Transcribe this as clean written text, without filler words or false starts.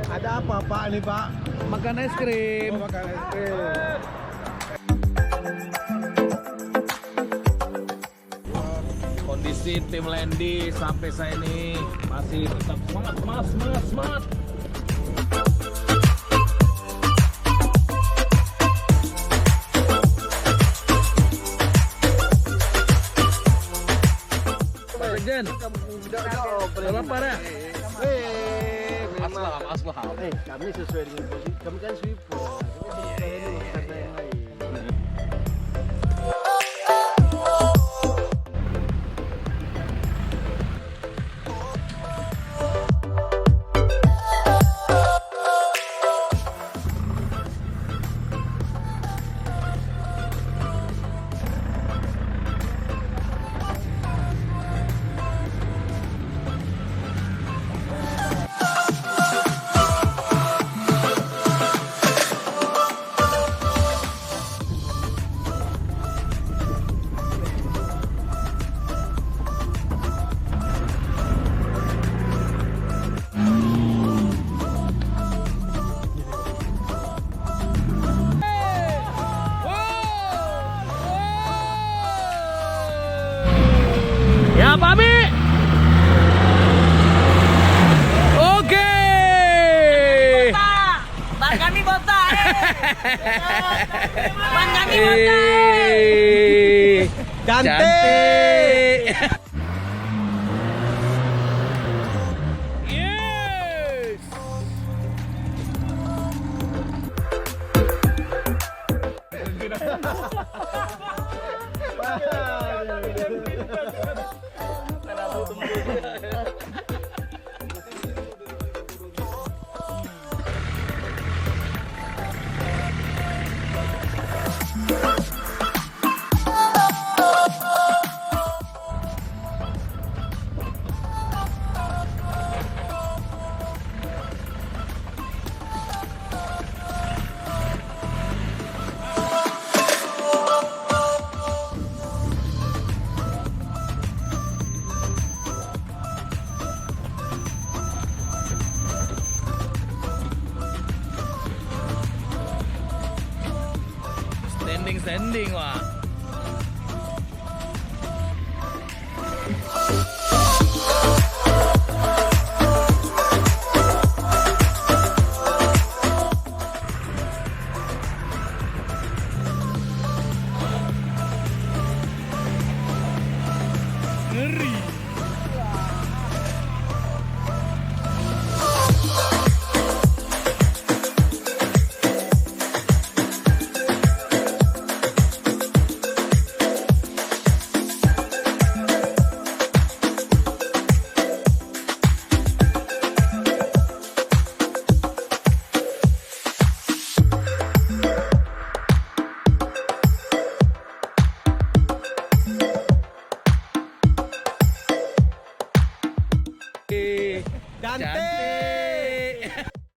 Ada apa Pak ini Pak? Makan es krim. Oh, makan es krim. Kondisi tim Lendi sampai saya ini masih tetap semangat. Pak Sekjen, udah lapar ya? Aslam. Kami sesuai dengan posisi. Kami kan sweeper. Karena yang lain. Ya, Pak Abi. Oke. Ban kami botak. Ban kami botak. Cantik. Yes. Standing, Wak. Ngeri. Cantik.